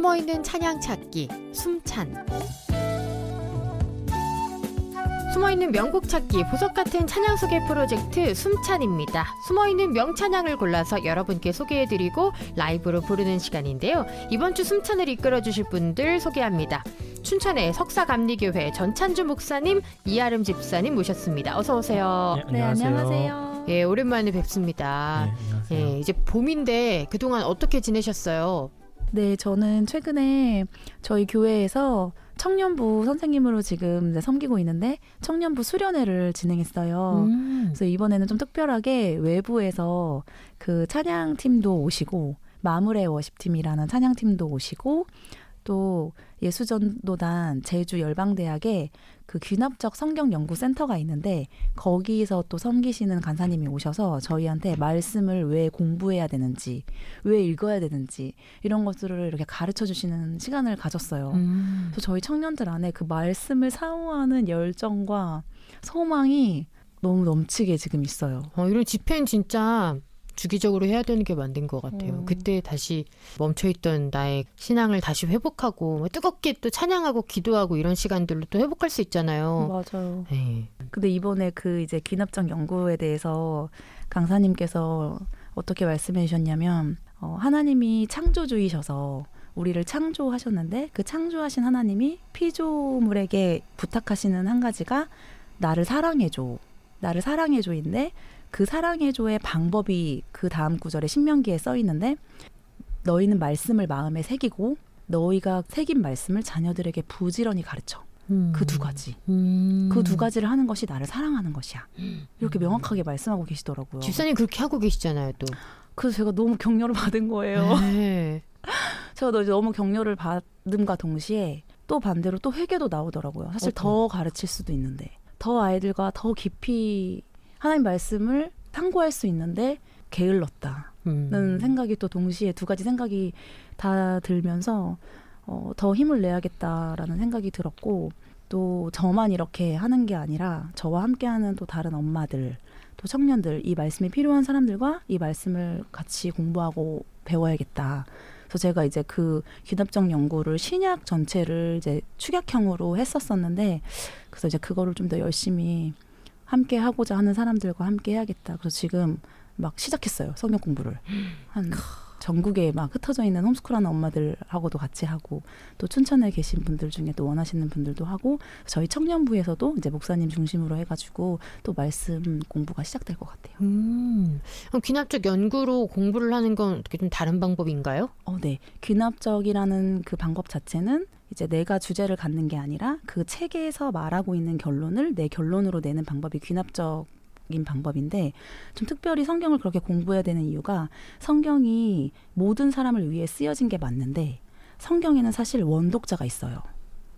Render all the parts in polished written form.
숨어있는 찬양 찾기, 숨찬. 숨어있는 명곡 찾기, 보석 같은 찬양 소개 프로젝트 숨찬입니다. 숨어있는 명찬양을 골라서 여러분께 소개해드리고 라이브로 부르는 시간인데요. 이번 주 숨찬을 이끌어주실 분들 소개합니다. 춘천의 석사감리교회 전찬주 목사님, 이아름 집사님 모셨습니다. 어서 오세요. 네, 안녕하세요. 예, 오랜만에 뵙습니다. 네, 안녕하세요. 예, 이제 봄인데 그동안 어떻게 지내셨어요? 네, 저는 최근에 저희 교회에서 청년부 선생님으로 지금 이제 섬기고 있는데 청년부 수련회를 진행했어요. 그래서 이번에는 좀 특별하게 외부에서 그 찬양팀도 오시고 마무레 워십팀이라는 찬양팀도 오시고 또 예수전도단 제주열방대학에 그 귀납적 성경연구센터가 있는데 거기서 또 섬기시는 간사님이 오셔서 저희한테 말씀을 왜 공부해야 되는지, 왜 읽어야 되는지 이런 것들을 이렇게 가르쳐 주시는 시간을 가졌어요. 그래서 저희 청년들 안에 그 말씀을 사모하는 열정과 소망이 너무 넘치게 지금 있어요. 이런 집회는 진짜 주기적으로 해야 되는 게 맞는 것 같아요. 그때 다시 멈춰있던 나의 신앙을 다시 회복하고 뜨겁게 또 찬양하고 기도하고 이런 시간들로 또 회복할 수 있잖아요. 맞아요. 네. 근데 이번에 그 이제 귀납적 연구에 대해서 강사님께서 어떻게 말씀해 주셨냐면 하나님이 창조주이셔서 우리를 창조하셨는데 그 창조하신 하나님이 피조물에게 부탁하시는 한 가지가 나를 사랑해줘. 나를 사랑해줘인데 그 사랑해줘의 방법이 그 다음 구절에 신명기에 써 있는데 너희는 말씀을 마음에 새기고 너희가 새긴 말씀을 자녀들에게 부지런히 가르쳐. 그 두 가지. 그 두 가지를 하는 것이 나를 사랑하는 것이야. 이렇게 명확하게 말씀하고 계시더라고요. 집사님 그렇게 하고 계시잖아요, 또. 그래서 제가 너무 격려를 받은 거예요. 네. 제가 너무 격려를 받음과 동시에 또 반대로 또 회개도 나오더라고요. 사실 더 가르칠 수도 있는데 더 아이들과 더 깊이 하나님 말씀을 탐구할 수 있는데 게을렀다는 생각이 또 동시에 두 가지 생각이 다 들면서 더 힘을 내야겠다라는 생각이 들었고 또 저만 이렇게 하는 게 아니라 저와 함께하는 또 다른 엄마들 또 청년들 이 말씀이 필요한 사람들과 이 말씀을 같이 공부하고 배워야겠다. 그래서 제가 이제 그 귀납적 연구를 신약 전체를 이제 축약형으로 했었었는데 그래서 이제 그거를 좀 더 열심히 함께 하고자 하는 사람들과 함께 해야겠다. 그래서 지금 막 시작했어요. 성경 공부를. 한 전국에 막 흩어져 있는 홈스쿨하는 엄마들하고도 같이 하고 또 춘천에 계신 분들 중에 또 원하시는 분들도 하고 저희 청년부에서도 이제 목사님 중심으로 해가지고 또 말씀 공부가 시작될 것 같아요. 그럼 귀납적 연구로 공부를 하는 건 어떻게 좀 다른 방법인가요? 네. 귀납적이라는 그 방법 자체는 이제 내가 주제를 갖는 게 아니라 그 책에서 말하고 있는 결론을 내 결론으로 내는 방법이 귀납적인 방법인데 좀 특별히 성경을 그렇게 공부해야 되는 이유가 성경이 모든 사람을 위해 쓰여진 게 맞는데 성경에는 사실 원독자가 있어요.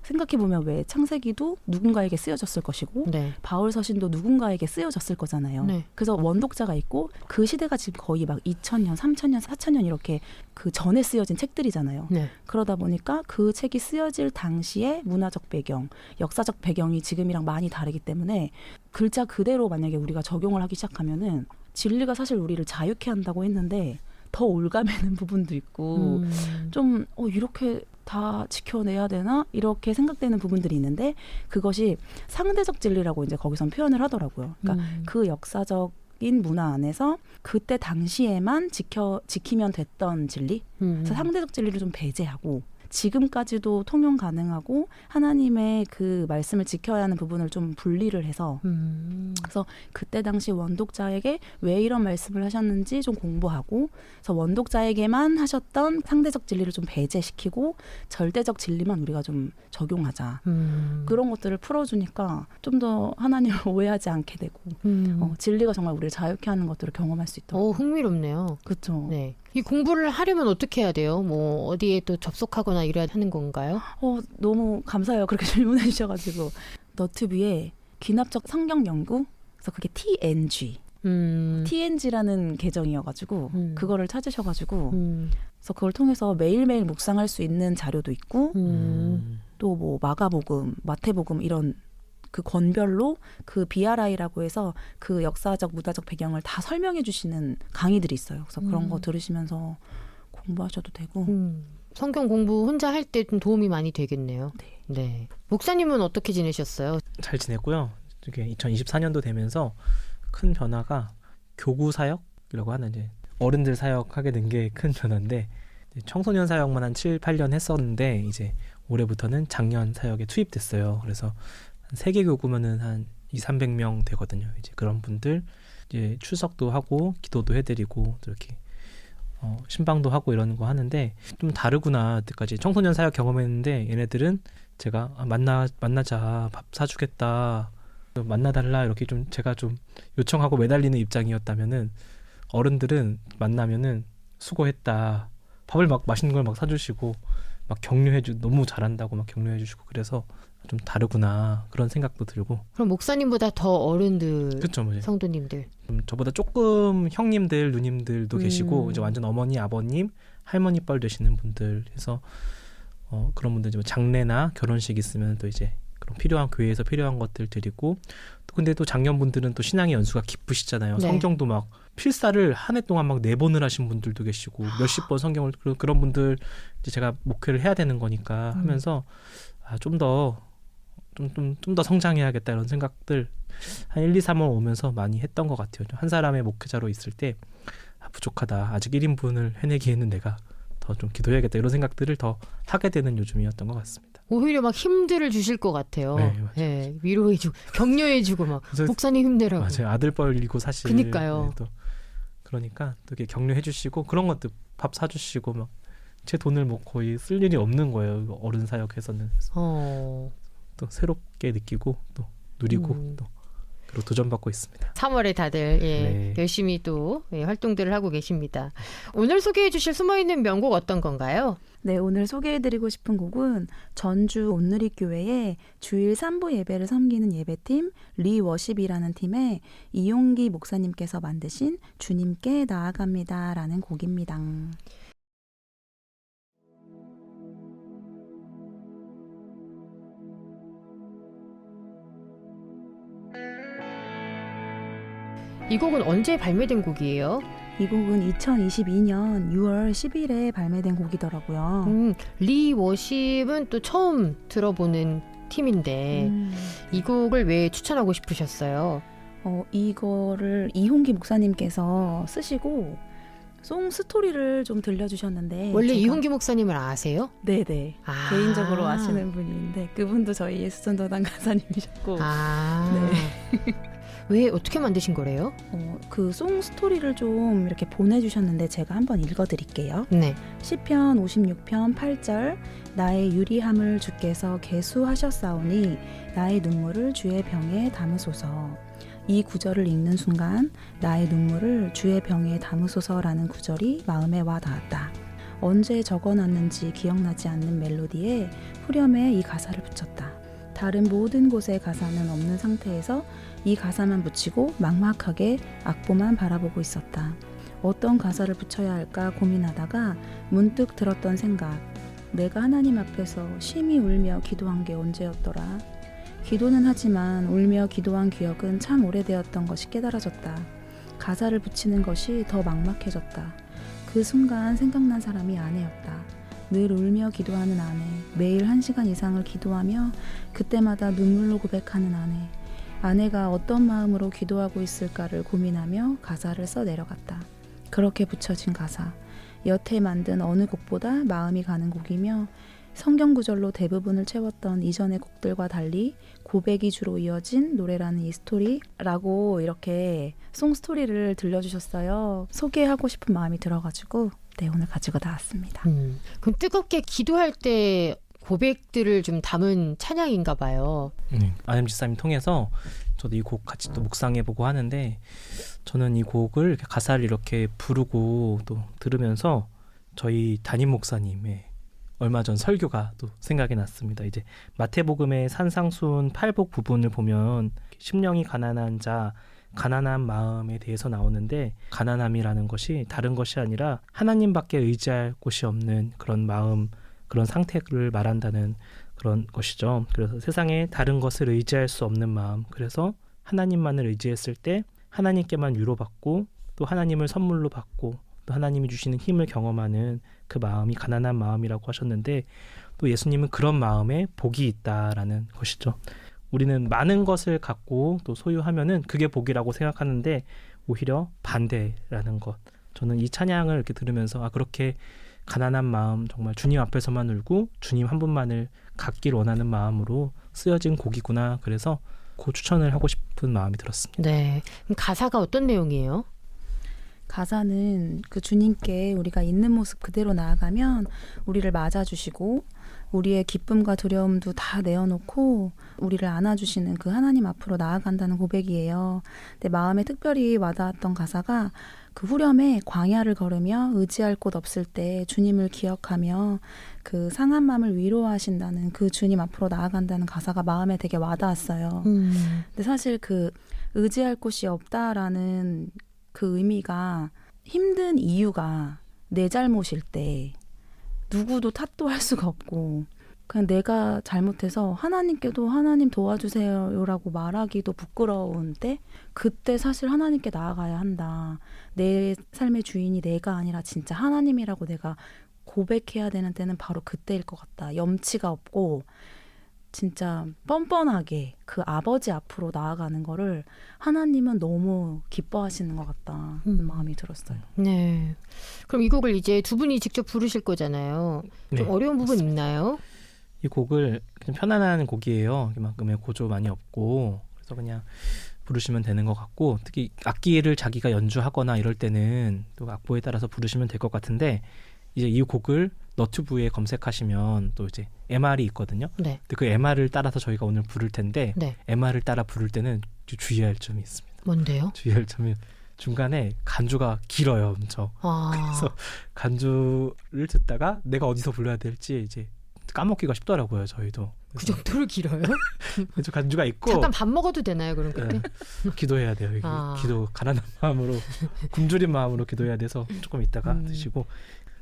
생각해보면 왜 창세기도 누군가에게 쓰여졌을 것이고 네. 바울 서신도 누군가에게 쓰여졌을 거잖아요. 네. 그래서 원독자가 있고 그 시대가 지금 거의 막 2000년, 3000년, 4000년 이렇게 그 전에 쓰여진 책들이잖아요. 네. 그러다 보니까 그 책이 쓰여질 당시에 문화적 배경, 역사적 배경이 지금이랑 많이 다르기 때문에 글자 그대로 만약에 우리가 적용을 하기 시작하면은 진리가 사실 우리를 자유케 한다고 했는데 더 올가매는 부분도 있고 좀 이렇게 다 지켜내야 되나? 이렇게 생각되는 부분들이 있는데 그것이 상대적 진리라고 이제 거기선 표현을 하더라고요. 그러니까 그 역사적인 문화 안에서 그때 당시에만 지키면 됐던 진리? 그래서 상대적 진리를 좀 배제하고 지금까지도 통용 가능하고 하나님의 그 말씀을 지켜야 하는 부분을 좀 분리를 해서 그래서 그때 당시 원독자에게 왜 이런 말씀을 하셨는지 좀 공부하고 그래서 원독자에게만 하셨던 상대적 진리를 좀 배제시키고 절대적 진리만 우리가 좀 적용하자. 그런 것들을 풀어주니까 좀 더 하나님을 오해하지 않게 되고 진리가 정말 우리를 자유케 하는 것들을 경험할 수 있도록. 흥미롭네요. 그렇죠. 네. 이 공부를 하려면 어떻게 해야 돼요? 뭐 어디에 또 접속하거나 이래야 하는 건가요? 너무 감사해요. 그렇게 질문해 주셔가지고 너튜브에 귀납적 성경 연구 그래서 그게 TNG라는 계정이어가지고 그거를 찾으셔가지고 그래서 그걸 통해서 매일매일 묵상할 수 있는 자료도 있고 또 뭐 마가복음, 마태복음 이런 그 권별로 그 BRI라고 해서 그 역사적, 문화적 배경을 다 설명해 주시는 강의들이 있어요. 그래서 그런 거 들으시면서 공부하셔도 되고 성경 공부 혼자 할 때 좀 도움이 많이 되겠네요. 네. 네. 목사님은 어떻게 지내셨어요? 잘 지냈고요. 이게 2024년도 되면서 큰 변화가 교구 사역이라고 하는 이제 어른들 사역하게 된 게 큰 변화인데 청소년 사역만 한 7, 8년 했었는데 이제 올해부터는 장년 사역에 투입됐어요. 그래서 한 3개 교구면은 한 200~300명 되거든요. 이제 그런 분들 이제 출석도 하고 기도도 해드리고 또 이렇게 신방도 하고 이러는 거 하는데 좀 다르구나. 그때까지 청소년 사역 경험했는데 얘네들은 제가 만나자 밥 사주겠다 만나달라 이렇게 좀 제가 좀 요청하고 매달리는 입장이었다면은 어른들은 만나면은 수고했다 밥을 막 맛있는 걸 막 사주시고 막 너무 잘한다고 막 격려해주시고 그래서 좀 다르구나 그런 생각도 들고. 그럼 목사님보다 더 어른들, 그쵸, 뭐 성도님들. 저보다 조금 형님들, 누님들도 계시고 이제 완전 어머니, 아버님, 할머니 뻘 되시는 분들 해서 그런 분들 뭐 장례나 결혼식 있으면 또 이제 그런 교회에서 필요한 것들 드리고 또 근데 또 장년분들은 또 신앙의 연수가 깊으시잖아요. 네. 성경도 막 필사를 한 해 동안 막 4번을 하신 분들도 계시고 몇십 번 성경을 그런 분들 이제 제가 목회를 해야 되는 거니까 하면서 좀 더 성장해야겠다 이런 생각들 한 1, 2, 3월 오면서 많이 했던 것 같아요. 한 사람의 목회자로 있을 때 부족하다. 아직 1인분을 해내기에는 내가 더 좀 기도해야겠다. 이런 생각들을 더 하게 되는 요즘이었던 것 같습니다. 오히려 막 힘들을 주실 것 같아요. 네, 맞아요. 네, 위로해주고 격려해주고 막 그래서 목사님 힘내라고. 맞아요. 아들뻘이고 사실. 그니까요. 네, 또 그러니까 또 이렇게 격려해주시고 그런 것도 밥 사주시고 막 제 돈을 뭐 거의 쓸 일이 없는 거예요. 어른 사역에서는. 또 새롭게 느끼고 또 누리고 또 그리고 도전받고 있습니다. 3월에 다들 네. 열심히 또 활동들을 하고 계십니다. 오늘 소개해 주실 숨어있는 명곡 어떤 건가요? 네, 오늘 소개해드리고 싶은 곡은 전주 온누리교회의 주일 3부 예배를 섬기는 예배팀 리워십이라는 팀의 이용기 목사님께서 만드신 주님께 나아갑니다 라는 곡입니다. 이 곡은 언제 발매된 곡이에요? 이 곡은 2022년 6월 10일에 발매된 곡이더라고요. 리 워십은 또 처음 들어보는 팀인데 이 곡을 왜 추천하고 싶으셨어요? 이거를 이홍기 목사님께서 쓰시고 송 스토리를 좀 들려주셨는데 원래 이홍기 목사님을 아세요? 네네. 개인적으로 아시는 분인데 그분도 저희 예수전도단 간사님이셨고 네. 왜 어떻게 만드신 거래요? 그 송 스토리를 좀 이렇게 보내주셨는데 제가 한번 읽어드릴게요. 네. 시편 56편 8절 나의 유리함을 주께서 계수하셨사오니 나의 눈물을 주의 병에 담으소서. 이 구절을 읽는 순간 나의 눈물을 주의 병에 담으소서라는 구절이 마음에 와 닿았다. 언제 적어놨는지 기억나지 않는 멜로디에 후렴에 이 가사를 붙였다. 다른 모든 곳에 가사는 없는 상태에서 이 가사만 붙이고 막막하게 악보만 바라보고 있었다. 어떤 가사를 붙여야 할까 고민하다가 문득 들었던 생각. 내가 하나님 앞에서 심히 울며 기도한 게 언제였더라. 기도는 하지만 울며 기도한 기억은 참 오래되었던 것이 깨달아졌다. 가사를 붙이는 것이 더 막막해졌다. 그 순간 생각난 사람이 아내였다. 늘 울며 기도하는 아내, 매일 1시간 이상을 기도하며 그때마다 눈물로 고백하는 아내. 아내가 어떤 마음으로 기도하고 있을까를 고민하며 가사를 써 내려갔다. 그렇게 붙여진 가사. 여태 만든 어느 곡보다 마음이 가는 곡이며 성경 구절로 대부분을 채웠던 이전의 곡들과 달리 고백이 주로 이어진 노래라는 이 스토리라고 이렇게 송 스토리를 들려주셨어요. 소개하고 싶은 마음이 들어가지고 네, 오늘 가지고 나왔습니다. 그럼 뜨겁게 기도할 때 고백들을 좀 담은 찬양인가 봐요. 아엠 지사님 통해서 저도 이 곡 같이 또 묵상해보고 하는데 저는 이 곡을 이렇게 가사를 이렇게 부르고 또 들으면서 저희 담임 목사님의 얼마 전 설교가 또 생각이 났습니다. 이제 마태복음의 산상수훈 8복 부분을 보면 심령이 가난한 자, 가난한 마음에 대해서 나오는데 가난함이라는 것이 다른 것이 아니라 하나님밖에 의지할 곳이 없는 그런 마음, 그런 상태를 말한다는 그런 것이죠. 그래서 세상에 다른 것을 의지할 수 없는 마음, 그래서 하나님만을 의지했을 때 하나님께만 위로받고 또 하나님을 선물로 받고 또 하나님이 주시는 힘을 경험하는 그 마음이 가난한 마음이라고 하셨는데 또 예수님은 그런 마음에 복이 있다라는 것이죠. 우리는 많은 것을 갖고 또 소유하면은 그게 복이라고 생각하는데 오히려 반대라는 것. 저는 이 찬양을 이렇게 들으면서 그렇게 가난한 마음, 정말 주님 앞에서만 울고 주님 한 분만을 갖길 원하는 마음으로 쓰여진 곡이구나. 그래서 그 추천을 하고 싶은 마음이 들었습니다. 네. 그럼 가사가 어떤 내용이에요? 가사는 그 주님께 우리가 있는 모습 그대로 나아가면 우리를 맞아주시고 우리의 기쁨과 두려움도 다 내어놓고 우리를 안아주시는 그 하나님 앞으로 나아간다는 고백이에요. 근데 마음에 특별히 와닿았던 가사가 그 후렴에 광야를 걸으며 의지할 곳 없을 때 주님을 기억하며 그 상한 마음을 위로하신다는 그 주님 앞으로 나아간다는 가사가 마음에 되게 와닿았어요. 근데 사실 그 의지할 곳이 없다라는 그 의미가 힘든 이유가 내 잘못일 때 누구도 탓도 할 수가 없고 그냥 내가 잘못해서 하나님께도 하나님 도와주세요라고 말하기도 부끄러운 때 그때 사실 하나님께 나아가야 한다. 내 삶의 주인이 내가 아니라 진짜 하나님이라고 내가 고백해야 되는 때는 바로 그때일 것 같다. 염치가 없고 진짜 뻔뻔하게 그 아버지 앞으로 나아가는 거를 하나님은 너무 기뻐하시는 것 같다. 마음이 들었어요. 네. 그럼 이 곡을 이제 두 분이 직접 부르실 거잖아요. 좀 네, 어려운 부분 맞습니다. 있나요? 이 곡을 그냥 편안한 곡이에요. 이만큼의 고조 많이 없고 그래서 그냥 부르시면 되는 것 같고 특히 악기를 자기가 연주하거나 이럴 때는 또 악보에 따라서 부르시면 될 것 같은데 이제 이 곡을 너튜브에 검색하시면 또 이제 MR이 있거든요. 네. 근데 그 MR을 따라서 저희가 오늘 부를 텐데 네. MR을 따라 부를 때는 주의할 점이 있습니다. 뭔데요? 주의할 점이 중간에 간주가 길어요, 엄청. 그래서 간주를 듣다가 내가 어디서 불러야 될지 이제 까먹기가 쉽더라고요, 저희도. 그 정도로 길어요? 그래서 간주가 있고 잠깐 밥 먹어도 되나요, 그럼 그때? 기도해야 돼요. 이게 기도 가난한 마음으로 굶주린 마음으로 기도해야 돼서 조금 있다가 드시고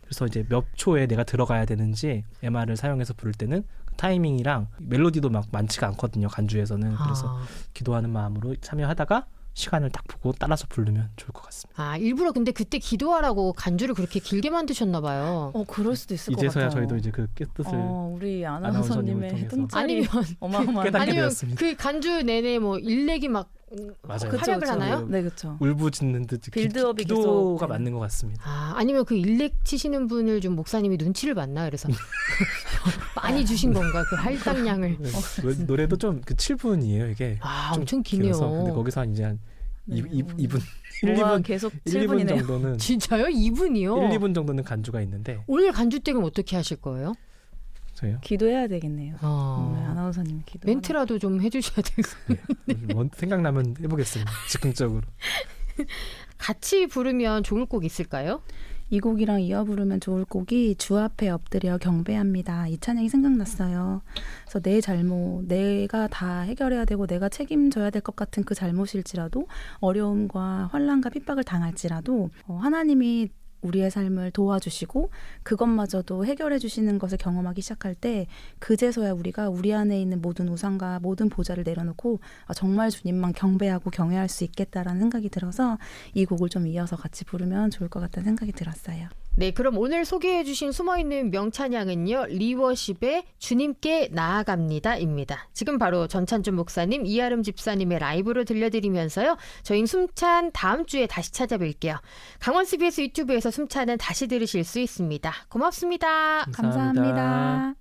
그래서 이제 몇 초에 내가 들어가야 되는지 MR을 사용해서 부를 때는 타이밍이랑 멜로디도 막 많지가 않거든요, 간주에서는. 그래서 기도하는 마음으로 참여하다가 시간을 딱 보고 따라서 부르면 좋을 것 같습니다. 일부러 근데 그때 기도하라고 간주를 그렇게 길게 만드셨나 봐요. 그럴 수도 있을 것 같아요. 이제서야 저희도 이제 그 뜻을 우리 아나운서님을 아나운서님의 통해서. 뜬짜리 어마어마한 깨닫게 아니면 되었습니다. 그 간주 내내 뭐 일렉이 막 맞아요. 활약을 그쵸, 하나요? 네, 그렇죠. 울부짖는 듯 빌드업이 기도가 계속, 맞는 것 같습니다. 아니면 그 일렉 치시는 분을 좀 목사님이 눈치를 봤나 그래서 많이 주신 건가 그 할당량을. 노래도 좀 그 7분이에요 이게. 좀 엄청 기네요. 길어서. 근데 거기서 한 이제 한 2분 1, 뭐가 2분 계속 1, 2분 7분이네요. 정도는 진짜요? 2분이요? 1, 2분 정도는 간주가 있는데 오늘 간주 때 그럼 어떻게 하실 거예요? 저요. 기도해야 되겠네요. 아나운서님 기도. 멘트라도 좀 해주셔야 되고. 생각나면 해보겠습니다. 즉흥적으로. 같이 부르면 좋을 곡 있을까요? 이 곡이랑 이어 부르면 좋을 곡이 주 앞에 엎드려 경배합니다. 이 찬양이 생각났어요. 그래서 내 잘못, 내가 다 해결해야 되고 내가 책임져야 될 것 같은 그 잘못일지라도 어려움과 환난과 핍박을 당할지라도 하나님이 우리의 삶을 도와주시고 그것마저도 해결해 주시는 것을 경험하기 시작할 때 그제서야 우리가 우리 안에 있는 모든 우상과 모든 보좌를 내려놓고 정말 주님만 경배하고 경외할 수 있겠다라는 생각이 들어서 이 곡을 좀 이어서 같이 부르면 좋을 것 같다는 생각이 들었어요. 네, 그럼 오늘 소개해 주신 숨어있는 명찬양은요. 리워십의 주님께 나아갑니다입니다. 지금 바로 전찬준 목사님, 이아름 집사님의 라이브로 들려드리면서요. 저희는 숨찬 다음 주에 다시 찾아뵐게요. 강원 CBS 유튜브에서 숨찬은 다시 들으실 수 있습니다. 고맙습니다. 감사합니다.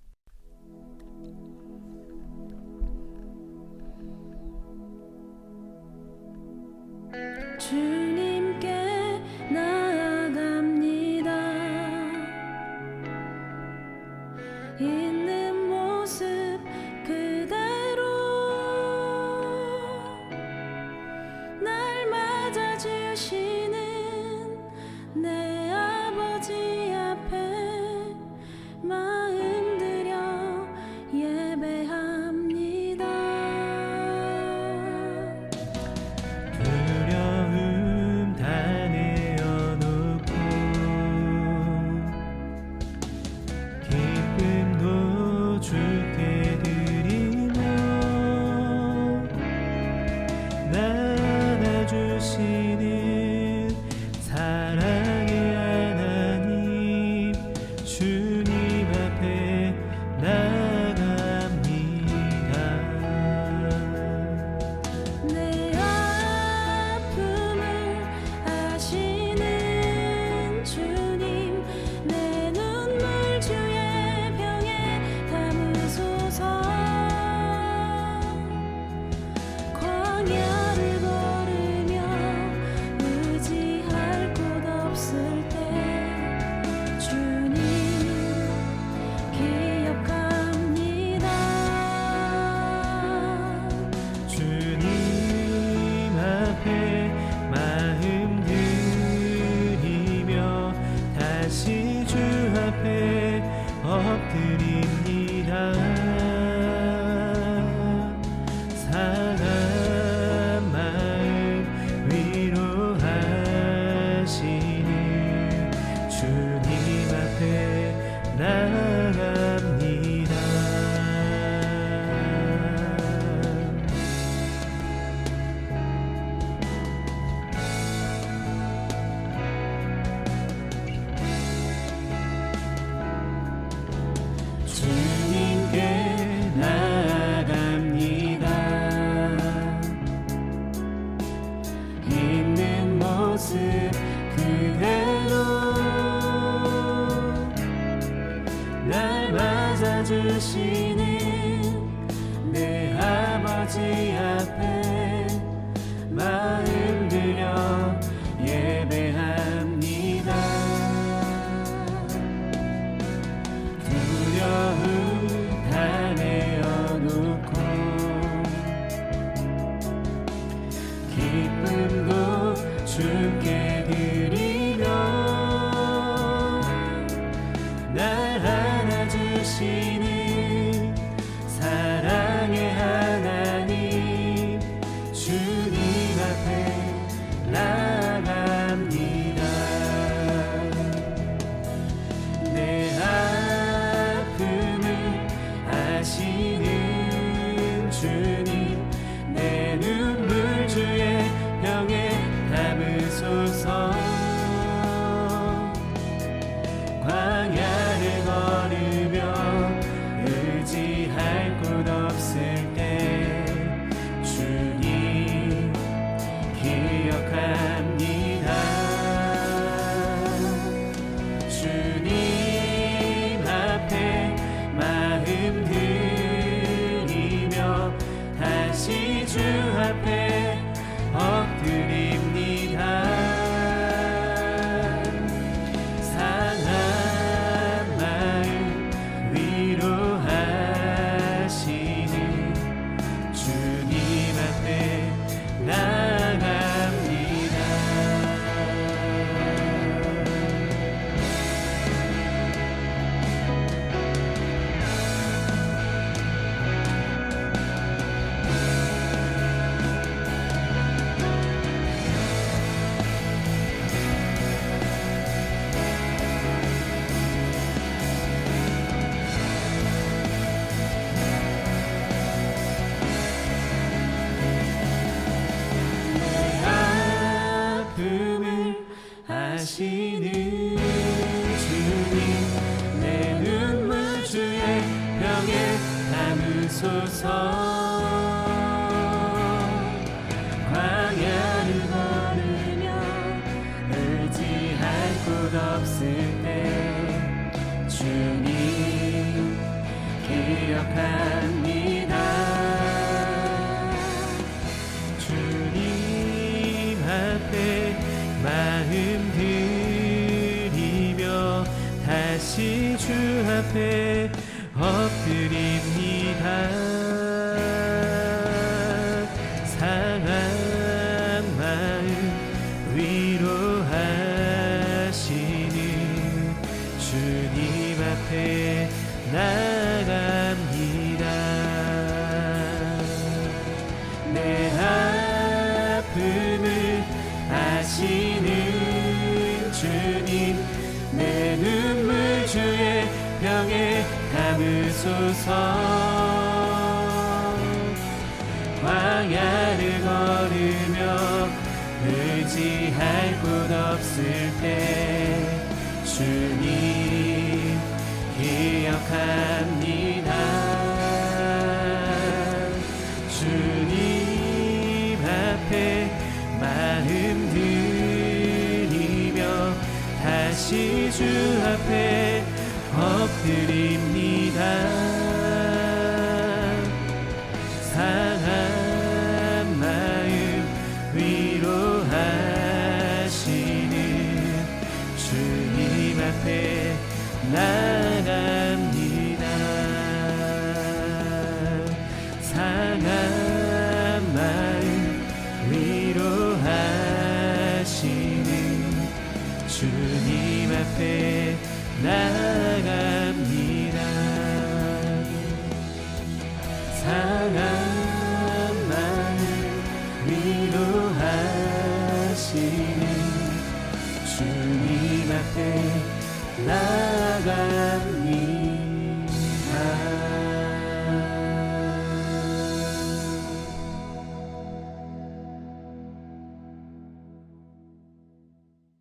주님께 나아갑니다. 있는 모습 그대로 날 맞아주시는 내 아버지 앞에 마음 들여 예배합니다. 두려움 다 내어놓고 기쁨도 주께 드리며 나 안아주시는 기쁨도 주께 드리며 날 안아주시는 사랑의 하나님 주님 앞에 나갑니다. 내 아픔을 아시는 주님 내 눈물 주의 병에 담으소서. 광야를 걸으며 의지할 곳 없을 때 주님 기억합니다. 주님 앞에 마음 드리며 다시 주 앞에 엎드립니다. 상한 마음 위로하시는 주님 앞에 나갑니다. 아픔을 아시는 주님 내 눈물 주의 병에 담으소서. 광야를 걸으며 의지할 곳 없을 때 주님 기억합니다. 주님 앞에 마음 드리며 다시 주 앞에 엎드립니다. 상한 마음 위로하시는 주님 앞에 나갑니다. 내 아픔을 아시는 주님 내 눈물 주의 병에 담으소서. 광야를 걸으며 의지할 곳 없을 때 주님 기억합니다. 주님 앞에 마음 드리며 다시 주 앞에 엎드립니다. 상한 마음 위로하시는 주님 앞에 나갑니다. 상한 마음 위로하시는 주님 앞에 나갑니다. 상한 마음 위로하시는 주님 앞에 나갑니다.